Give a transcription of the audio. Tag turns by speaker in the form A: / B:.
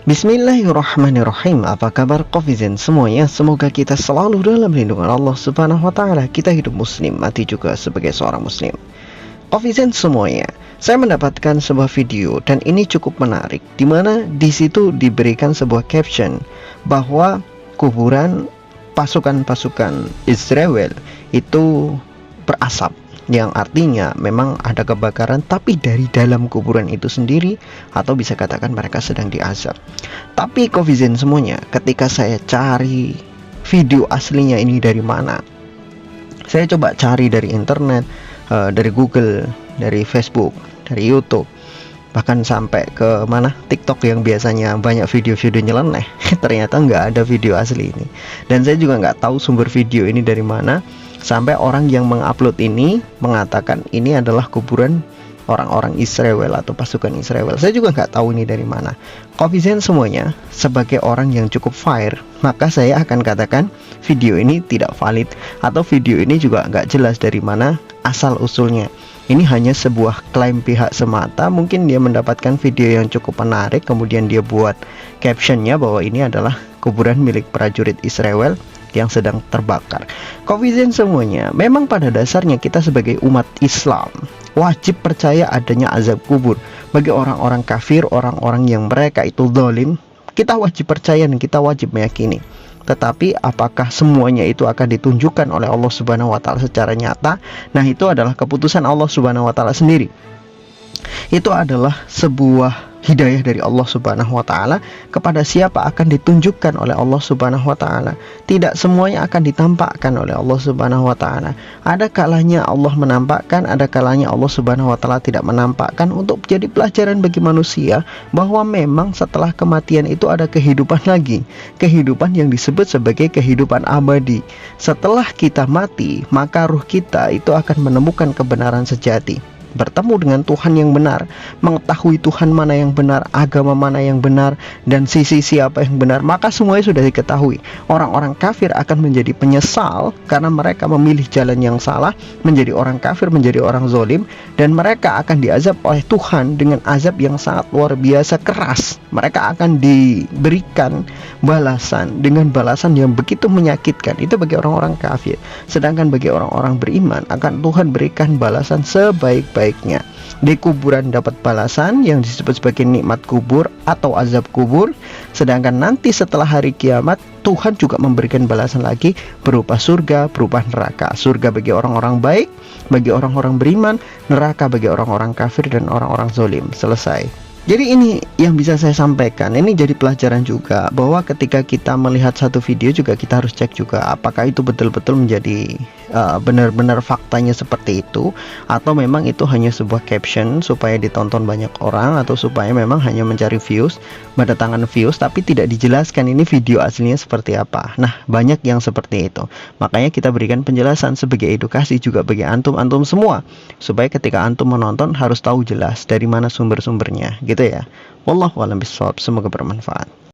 A: Bismillahirrahmanirrahim. Apa kabar Kofizen semuanya? Semoga kita selalu dalam lindungan Allah Subhanahu wa taala. Kita hidup muslim, mati juga sebagai seorang muslim. Kofizen semuanya, saya mendapatkan sebuah video dan ini cukup menarik, di mana di situ diberikan sebuah caption bahwa kuburan pasukan-pasukan Israel itu berasap, yang artinya memang ada kebakaran tapi dari dalam kuburan itu sendiri, atau bisa katakan mereka sedang diazab. Tapi Kofizen semuanya, ketika saya cari video aslinya ini dari mana, saya coba cari dari internet, dari Google, dari Facebook, dari YouTube, bahkan sampai ke mana TikTok yang biasanya banyak video-video nyeleneh. Ternyata nggak ada video asli ini, dan saya juga nggak tahu sumber video ini dari mana. Sampai orang yang mengupload ini mengatakan ini adalah kuburan orang-orang Israel atau pasukan Israel. Saya juga nggak tahu ini dari mana. Kofizen semuanya, sebagai orang yang cukup fair, maka saya akan katakan video ini tidak valid, atau video ini juga nggak jelas dari mana asal usulnya. Ini hanya sebuah klaim pihak semata. Mungkin dia mendapatkan video yang cukup menarik, kemudian dia buat captionnya bahwa ini adalah kuburan milik prajurit Israel yang sedang terbakar. Kofizen semuanya, memang pada dasarnya kita sebagai umat Islam wajib percaya adanya azab kubur. Bagi orang-orang kafir, orang-orang yang mereka itu zalim, kita wajib percaya dan kita wajib meyakini. Tetapi apakah semuanya itu akan ditunjukkan oleh Allah Subhanahu wa taala secara nyata? Nah, itu adalah keputusan Allah Subhanahu wa taala sendiri. Itu adalah sebuah hidayah dari Allah Subhanahu wa taala kepada siapa akan ditunjukkan oleh Allah Subhanahu wa taala. Tidak semuanya akan ditampakkan oleh Allah Subhanahu wa taala. Ada kalanya Allah menampakkan, ada kalanya Allah Subhanahu wa taala tidak menampakkan, untuk jadi pelajaran bagi manusia bahwa memang setelah kematian itu ada kehidupan lagi. Kehidupan yang disebut sebagai kehidupan abadi. Setelah kita mati, maka ruh kita itu akan menemukan kebenaran sejati, bertemu dengan Tuhan yang benar, mengetahui Tuhan mana yang benar, agama mana yang benar, dan sisi siapa yang benar. Maka semuanya sudah diketahui. Orang-orang kafir akan menjadi penyesal karena mereka memilih jalan yang salah, menjadi orang kafir, menjadi orang zalim, dan mereka akan diazab oleh Tuhan dengan azab yang sangat luar biasa keras. Mereka akan diberikan balasan dengan balasan yang begitu menyakitkan. Itu bagi orang-orang kafir. Sedangkan bagi orang-orang beriman, akan Tuhan berikan balasan sebaik-baiknya. Di kuburan dapat balasan yang disebut sebagai nikmat kubur atau azab kubur. Sedangkan nanti setelah hari kiamat, Tuhan juga memberikan balasan lagi berupa surga, berupa neraka. Surga bagi orang-orang baik, bagi orang-orang beriman, neraka bagi orang-orang kafir dan orang-orang zalim. Selesai. Jadi ini yang bisa saya sampaikan. Ini jadi pelajaran juga, bahwa ketika kita melihat satu video juga kita harus cek juga apakah itu betul-betul menjadi benar-benar faktanya seperti itu, atau memang itu hanya sebuah caption supaya ditonton banyak orang, atau supaya memang hanya mencari views, mendatangkan views, tapi tidak dijelaskan ini video aslinya seperti apa. Nah, banyak yang seperti itu. Makanya kita berikan penjelasan sebagai edukasi juga bagi antum-antum semua, supaya ketika antum menonton harus tahu jelas dari mana sumber-sumbernya, gitu ya. Wallahu a'lam bishawab. Semoga bermanfaat.